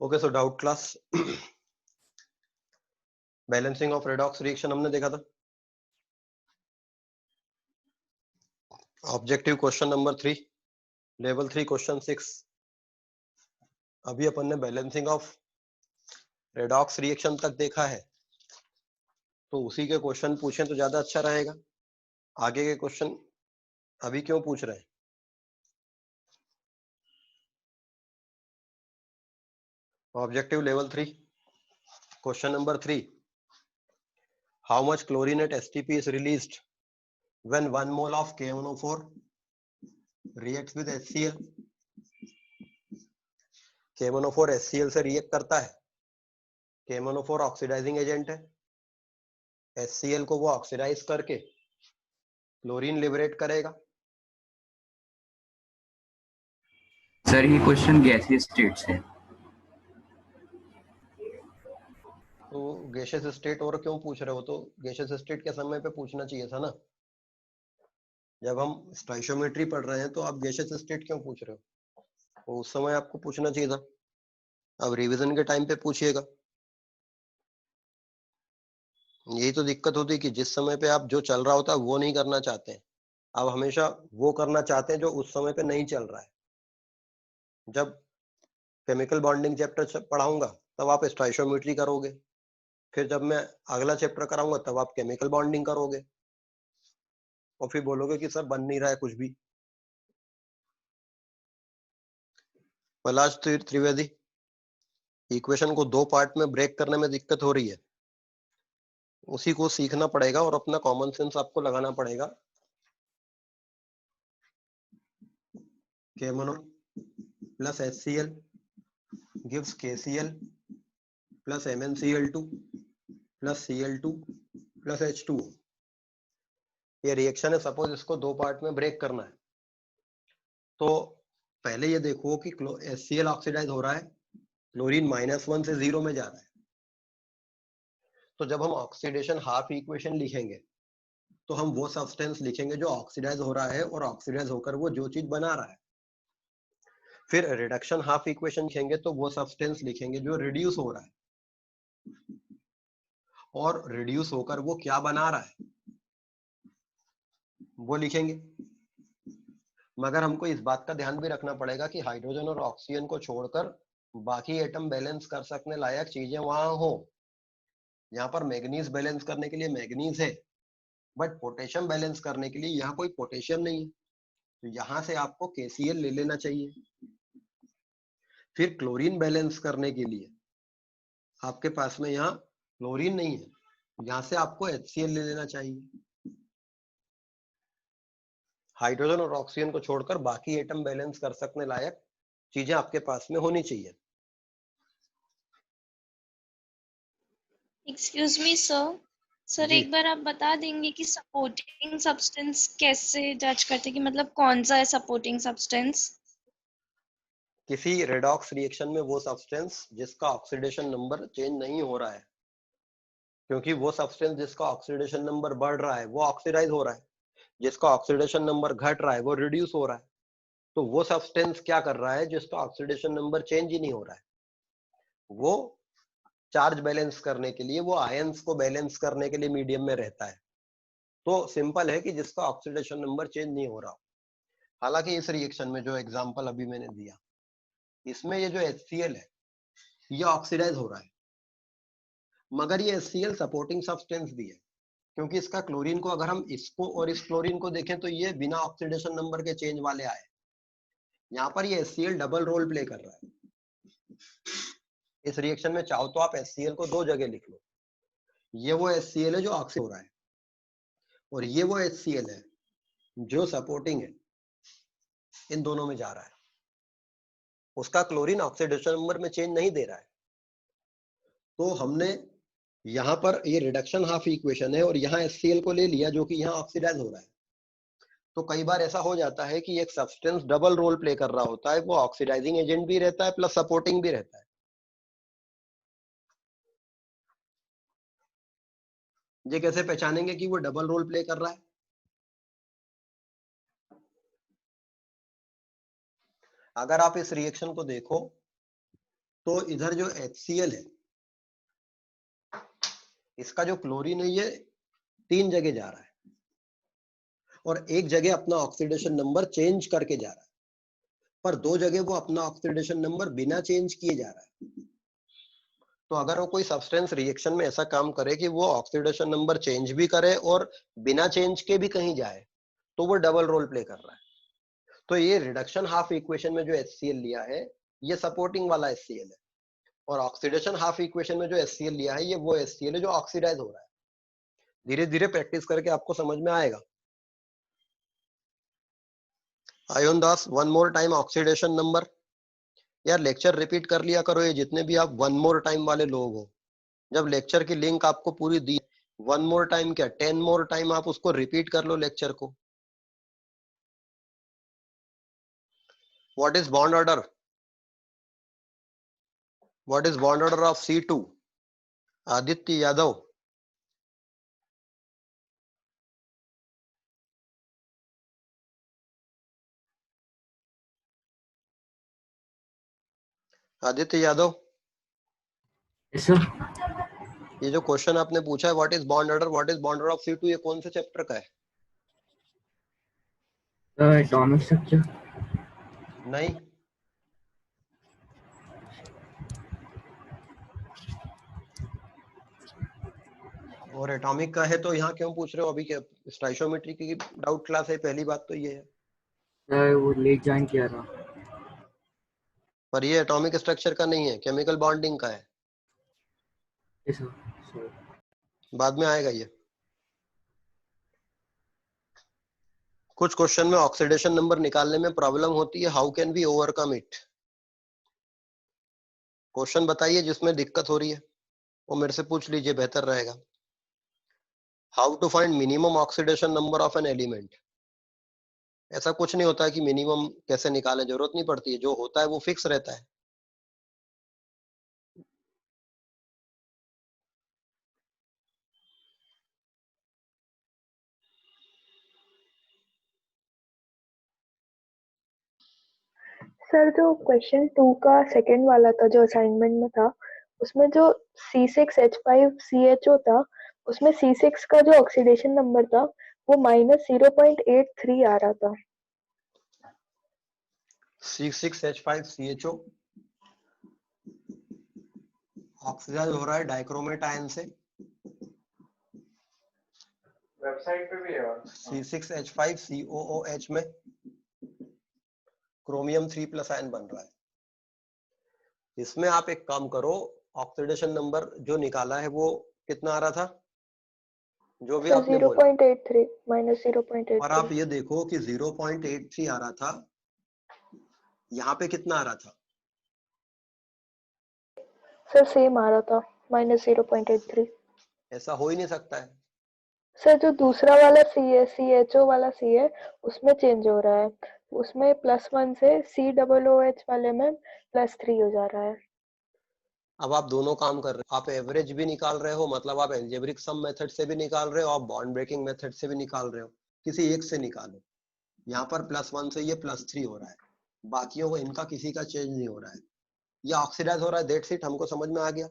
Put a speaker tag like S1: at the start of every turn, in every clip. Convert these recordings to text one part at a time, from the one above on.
S1: Okay, so doubt class. Balancing of redox reaction हमने देखा था। Objective question number 3, level 3 question 6। अभी अपन ने बैलेंसिंग ऑफ रेडॉक्स रिएक्शन तक देखा है, तो उसी के क्वेश्चन पूछें तो ज्यादा अच्छा रहेगा। आगे के क्वेश्चन अभी क्यों पूछ रहे हैं? Objective level 3 question number 3, how much chlorine at STP is released when 1 mole of KNO4 reacts with HCl। KNO4 HCl से रिएक्ट करता है। KNO4 ऑक्सीडाइजिंग एजेंट है। HCl को वो ऑक्सीडाइज करके क्लोरीन लिबरेट करेगा।
S2: सर ये क्वेश्चन गैसियस स्टेट से।
S1: तो गैसियस स्टेट और क्यों पूछ रहे हो? तो गैसियस स्टेट के समय पे पूछना चाहिए था ना। जब हम स्टोइचियोमेट्री पढ़ रहे हैं तो आप गैसियस स्टेट क्यों पूछ रहे हो? तो उस समय आपको पूछना चाहिए था। अब रिवीजन के टाइम पे पूछिएगा। यही तो दिक्कत होती है कि जिस समय पे आप जो चल रहा होता है वो नहीं करना चाहते हैं। आप हमेशा वो करना चाहते हैं जो उस समय पे नहीं चल रहा है। जब केमिकल बॉन्डिंग चैप्टर पढ़ाऊंगा तब आप स्टोइचियोमेट्री करोगे, फिर जब मैं अगला चैप्टर कराऊंगा तब आप केमिकल बॉन्डिंग करोगे, और फिर बोलोगे कि सर बन नहीं रहा है कुछ भी। पलाश त्रिवेदी, इक्वेशन को 2 पार्ट में ब्रेक करने में दिक्कत हो रही है। उसी को सीखना पड़ेगा और अपना कॉमन सेंस आपको लगाना पड़ेगा। KMnO plus HCl gives KCl plus MnCl2 plus Cl2 plus H2O। ये रिएक्शन है, सपोज इसको 2 पार्ट में ब्रेक करना है। तो पहले ये देखो कि HCl ऑक्सीडाइज हो रहा है, क्लोरीन -1 से 0 में जा रहा है। तो जब हम ऑक्सीडेशन हाफ इक्वेशन लिखेंगे तो हम वो सब्सटेंस लिखेंगे जो ऑक्सीडाइज हो रहा है और ऑक्सीडाइज होकर वो जो चीज बना रहा है। फिर रिडक्शन हाफ इक्वेशन लिखेंगे तो वो सब्सटेंस लिखेंगे जो रिड्यूस हो रहा है, और रिड्यूस होकर वो क्या बना रहा है वो लिखेंगे। मगर हमको इस बात का ध्यान भी रखना पड़ेगा कि हाइड्रोजन और ऑक्सीजन को छोड़कर बाकी एटम बैलेंस कर सकने लायक चीजें वहां हो। यहाँ पर मैग्नीज बैलेंस करने के लिए मैग्नीज है, बट पोटेशियम बैलेंस करने के लिए यहाँ कोई पोटेशियम नहीं है, तो यहाँ से आपको KCl ले लेना चाहिए। फिर क्लोरीन बैलेंस करने के लिए आपके पास में यहाँ क्लोरीन नहीं है, यहाँ से आपको HCl ले लेना चाहिए। हाइड्रोजन और ऑक्सीजन को छोड़कर बाकी एटम बैलेंस कर सकने लायक चीजें आपके पास में होनी चाहिए।
S3: एक्सक्यूज मी सर
S1: जी,
S3: एक बार आप बता देंगे कि सपोर्टिंग सब्सटेंस कैसे जज करते हैं, कि मतलब कौन सा है सपोर्टिंग सब्सटेंस?
S1: किसी रेडॉक्स रिएक्शन में वो सब्सटेंस जिसका ऑक्सीडेशन नंबर चेंज नहीं हो रहा है, क्योंकि वो सब्सटेंस जिसका ऑक्सीडेशन नंबर बढ़ रहा है वो ऑक्सीडाइज हो रहा है, जिसका ऑक्सीडेशन नंबर घट रहा है वो रिड्यूस हो रहा है। तो वो सब्सटेंस क्या कर रहा है जिसका ऑक्सीडेशन नंबर चेंज ही नहीं हो रहा है? वो चार्ज बैलेंस करने के लिए, वो आयंस को बैलेंस करने के लिए मीडियम में रहता है। तो सिंपल है कि जिसका ऑक्सीडेशन नंबर चेंज नहीं हो रहा। हालांकि इस रिएक्शन में जो एग्जांपल अभी मैंने दिया, इसमें ये जो HCl है ये ऑक्सीडाइज हो रहा है, मगर ये HCl सपोर्टिंग सब्सटेंस भी है, क्योंकि इसका क्लोरीन को अगर हम इसको और इस क्लोरीन को देखें तो ये बिना ऑक्सीडेशन नंबर के चेंज वाले आए। यहाँ पर ये HCl डबल रोल प्ले कर रहा है। इस रिएक्शन में चाहो तो आप HCl को 2 जगह लिख लो। ये वो HCl है जो ऑक्सीडाइज हो रहा है, और ये वो HCl है जो सपोर्टिंग है। इन दोनों में जा रहा है। उसका क्लोरीन ऑक्सीडेशन नंबर में चेंज नहीं दे रहा है। तो हमने यहाँ पर ये रिडक्शन हाफ इक्वेशन है और यहाँ HCl को ले लिया जो कि यहाँ ऑक्सीडाइज हो रहा है। तो कई बार ऐसा हो जाता है कि एक सब्सटेंस डबल रोल प्ले कर रहा होता है, वो ऑक्सीडाइजिंग एजेंट भी रहता है प्लस सपोर्टिंग भी रहता है। ये कैसे पहचानेंगे कि वो डबल रोल प्ले कर रहा है? अगर आप इस रिएक्शन को देखो तो इधर जो HCl है, इसका जो क्लोरीन है ये 3 जगह जा रहा है और एक जगह अपना ऑक्सीडेशन नंबर चेंज करके जा रहा है, पर 2 जगह वो अपना ऑक्सीडेशन नंबर बिना चेंज किए जा रहा है। तो अगर वो कोई सब्सटेंस रिएक्शन में ऐसा काम करे कि वो ऑक्सीडेशन नंबर चेंज भी करे और बिना चेंज के भी कहीं जाए, तो वो डबल रोल प्ले कर रहा है। तो ये रिडक्शन हाफ इक्वेशन में जो HCl लिया है ये सपोर्टिंग वाला HCl है, और ऑक्सीडेशन हाफ इक्वेशन में जो HCl लिया है ये वो HCl है जो ऑक्सीडाइज हो रहा है। धीरे धीरे प्रैक्टिस करके आपको समझ में आएगा। आयोन दास, one more time oxidation number. यार लेक्चर रिपीट कर लिया करो, ये जितने भी आप वन मोर टाइम वाले लोग हो, जब लेक्चर की लिंक आपको पूरी दी, वन मोर टाइम क्या 10 मोर टाइम आप उसको रिपीट कर लो लेक्चर को। What is bond order? What is bond order of C2? Aditya Yadav. Aditya Yadav,
S2: Yes, sir.
S1: ये जो क्वेश्चन आपने पूछा है what is bond order, what is bond order of C2, ये कौन से चैप्टर का है?
S2: Atomic structure.
S1: नहीं, और एटॉमिक का है तो यहाँ क्यों पूछ रहे हो? अभी क्या स्टाइशियोमेट्री की डाउट क्लास है? पहली बात तो ये है।
S2: वो लेट ज्वाइन किया था।
S1: पर ये एटॉमिक स्ट्रक्चर का नहीं है, केमिकल बॉन्डिंग का है।
S2: Yes, sir. So,
S1: बाद में आएगा ये। कुछ क्वेश्चन में ऑक्सीडेशन नंबर निकालने में प्रॉब्लम होती है, how can we overcome it? Question बताइए जिसमें दिक्कत हो रही है, वो मेरे से पूछ लीजिए, बेहतर रहेगा। How to find minimum oxidation number of an element? ऐसा कुछ नहीं होता है कि मिनिमम कैसे निकालें, जरूरत नहीं पड़ती है, जो होता है वो फिक्स रहता है।
S4: सर जो क्वेश्चन 2 का सेकंड वाला था जो असाइनमेंट में था, उसमें जो C6H5CHO था, उसमें C6 का जो ऑक्सीडेशन नंबर था वो -0.83 आ रहा था।
S1: C6H5CHO ऑक्सीडाइज हो रहा है डाइक्रोमेट आयन से।
S5: वेबसाइट पे भी है। और
S1: C6H5COOH में क्रोमियम 3+ आयन बन रहा है। इसमें आप एक काम करो, ऑक्सीडेशन नंबर जो निकाला है वो कितना आ रहा था, जो भी
S4: सर
S1: आपने बोला,
S4: 0.83
S1: और आप
S4: -0.83।
S1: ये देखो कि 0.83 आ रहा था, यहाँ पे कितना आ रहा था?
S4: सर सेम आ रहा था -0.83।
S1: ऐसा हो ही नहीं सकता है।
S4: सर जो दूसरा वाला C है, CHO वाला C है, उसमें चेंज हो रहा है, उसमें +1 से COOH वाले में +3 हो जा रहा है।
S1: अब आप दोनों काम कर रहे हो, आप एवरेज भी निकाल रहे हो, मतलब आप एल्जेब्रिक सम मेथड से भी निकाल रहे हो, आप बॉन्ड ब्रेकिंग मेथड से भी निकाल रहे हो, किसी एक से निकालो। यहाँ पर +1 से ये +3 हो रहा है, बाकियों को इनका किसी का चेंज नहीं हो रहा है, ये ऑक्सीडाइज हो रहा है, दैट्स इट। हमको समझ में आ गया।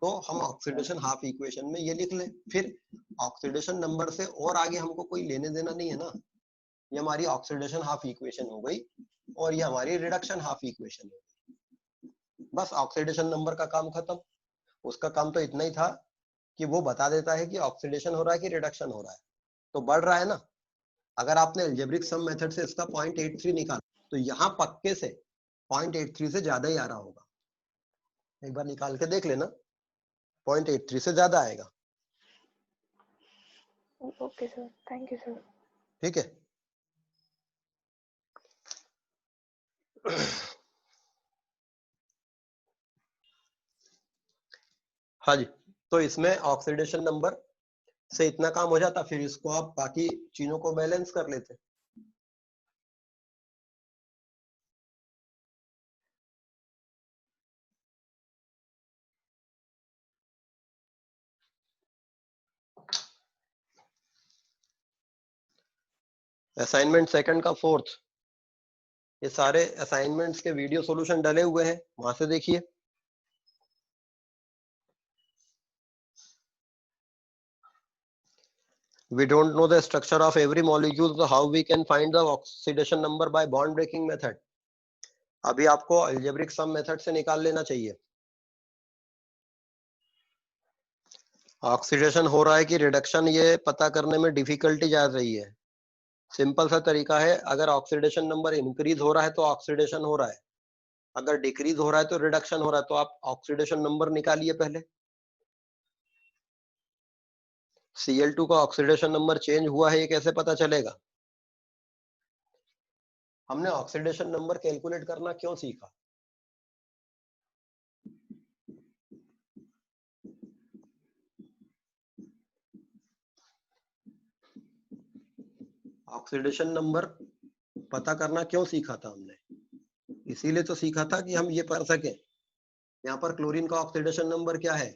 S1: तो हम ऑक्सीडेशन हाफ इक्वेशन में ये लिख लें, फिर ऑक्सीडेशन नंबर से और आगे हमको कोई लेने देना नहीं है ना। ये हमारी ऑक्सीडेशन हाफ इक्वेशन हो गई और ये हमारी रिडक्शन हाफ इक्वेशन हो गई। बस ऑक्सीडेशन नंबर का काम खत्म। उसका काम तो इतना ही था कि वो बता देता है कि ऑक्सीडेशन हो रहा है कि रिडक्शन हो रहा है, तो बढ़ रहा है ना। अगर आपने अलजेब्रिक सम मेथड से इसका 0.83 निकाला तो यहाँ पक्के से 0.83 से ज्यादा ही आ रहा होगा। एक बार निकाल के देख लेना, 0.83 से ज्यादा आएगा।
S4: Okay sir, thank you sir.
S1: ठीक है। हाँ जी, तो इसमें ऑक्सीडेशन नंबर से इतना काम हो जाता, फिर इसको आप बाकी चीजों को बैलेंस कर लेते। असाइनमेंट सेकंड का 4th ये सारे असाइनमेंट्स के वीडियो सॉल्यूशन डले हुए हैं, वहां से देखिए। We don't know the structure of every molecule, so how we can find the oxidation number by bond breaking method? अभी आपको algebraic sum method से निकाल लेना चाहिए। ऑक्सीडेशन हो रहा है कि रिडक्शन, ये पता करने में डिफिकल्टी जा रही है। सिंपल सा तरीका है, अगर ऑक्सीडेशन नंबर इंक्रीज हो रहा है तो ऑक्सीडेशन हो रहा है, अगर डिक्रीज हो रहा है तो रिडक्शन हो रहा है। तो आप ऑक्सीडेशन नंबर निकालिए पहले। Cl2 का ऑक्सीडेशन नंबर चेंज हुआ है, ये कैसे पता चलेगा? हमने ऑक्सीडेशन नंबर कैलकुलेट करना क्यों सीखा? ऑक्सीडेशन नंबर पता करना क्यों सीखा था हमने? इसीलिए तो सीखा था कि हम ये पढ़ सके। यहाँ पर क्लोरीन का ऑक्सीडेशन नंबर क्या है?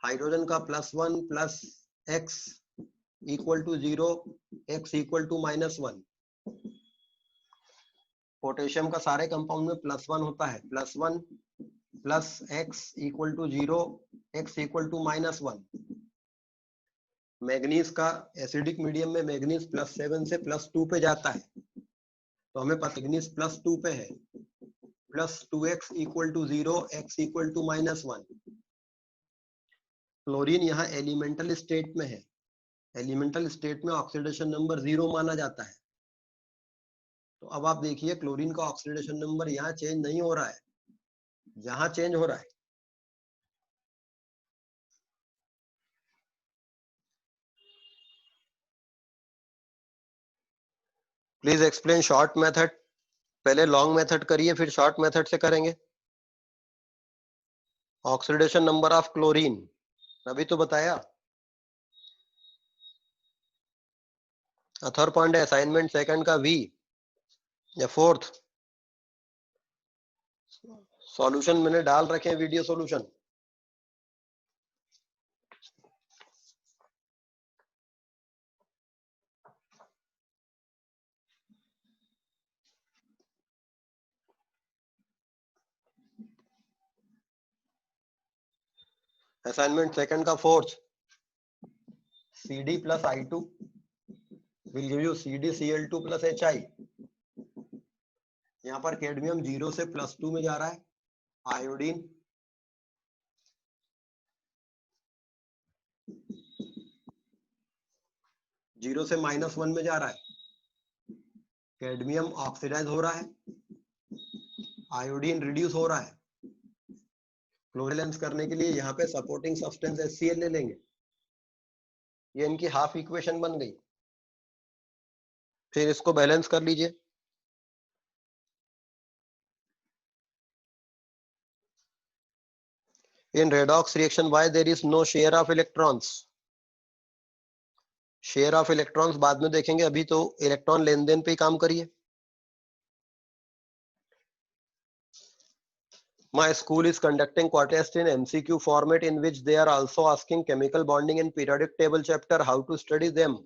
S1: हाइड्रोजन का +1 plus x equal to 0, x equal to -1। Potassium का सारे कंपाउंड में +1 होता है, +1 plus x equal to 0, x equal to -1। Manganese का एसिडिक मीडियम में मैग्नीज +7 से +2 पे जाता है, तो हमें पता मैग्नीज +2 पे है, +2x equal to 0, x equal to -1। Chlorine यहाँ एलिमेंटल स्टेट में है, एलिमेंटल स्टेट में ऑक्सीडेशन नंबर 0 माना जाता है। तो अब आप देखिए क्लोरीन का ऑक्सीडेशन नंबर यहाँ चेंज नहीं हो रहा है, यहाँ चेंज हो रहा है। Please explain short method. पहले लॉन्ग मेथड करिए, फिर शॉर्ट मेथड से करेंगे। ऑक्सीडेशन नंबर ऑफ क्लोरीन अभी तो बताया। अथर पांडे असाइनमेंट सेकंड का V या फोर्थ सॉल्यूशन मैंने डाल रखे हैं, वीडियो सॉल्यूशन। असाइनमेंट सेकंड का fourth, CD plus I2 will give you CdCl2 plus HI। यहाँ पर कैडमियम 0 से +2 में जा रहा है, आयोडीन 0 से -1 में जा रहा है। कैडमियम ऑक्सीडाइज हो रहा है, आयोडीन रिड्यूस हो रहा है। क्लोरेलेंस करने के लिए यहाँ पे सपोर्टिंग सब्सटेंस HCl ले लेंगे, ये इनकी हाफ इक्वेशन बन गई। फिर इसको बैलेंस कर लीजिए। In redox reaction, why there is no share of electrons? Share of electrons बाद में देखेंगे, अभी तो इलेक्ट्रॉन लेन देन पे ही काम करिए। My school is conducting test in MCQ format in which they are also asking chemical bonding and periodic table chapter, how to study them.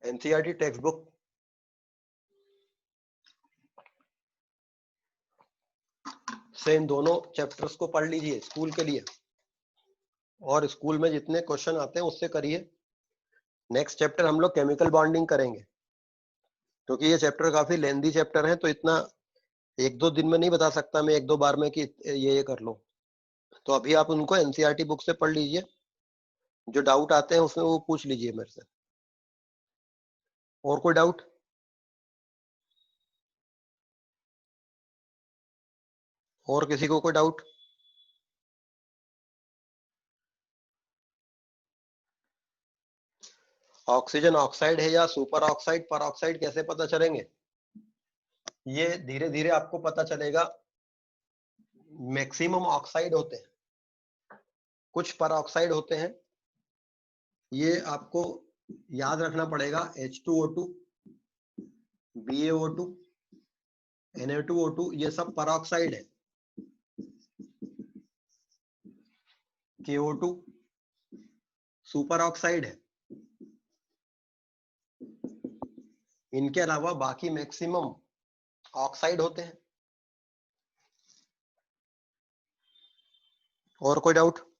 S1: NCERT textbook से इन दोनों चैप्टर्स को पढ़ लीजिए स्कूल के लिए, और स्कूल में जितने क्वेश्चन आते हैं उससे करिए। नेक्स्ट चैप्टर हम लोग केमिकल बॉन्डिंग करेंगे, क्योंकि ये चैप्टर काफी लेंदी चैप्टर है, तो इतना 1-2 दिन में नहीं बता सकता मैं 1-2 बार में कि ये कर लो। तो अभी आप उनको NCERT बुक से पढ़ लीजिए, जो डाउट आते हैं उसमें वो पूछ लीजिए मेरे से। और कोई डाउट? और किसी को कोई डाउट? ऑक्सीजन ऑक्साइड है या सुपर ऑक्साइड पर ऑक्साइड कैसे पता चलेंगे? ये धीरे धीरे आपको पता चलेगा। मैक्सिमम ऑक्साइड होते हैं, कुछ पर ऑक्साइड होते हैं, ये आपको याद रखना पड़ेगा। H2O2, BaO2, Na2O2 ये सब पर ऑक्साइड है। KO2 सुपर ऑक्साइड है। इनके अलावा बाकी मैक्सिमम ऑक्साइड होते हैं। और कोई डाउट?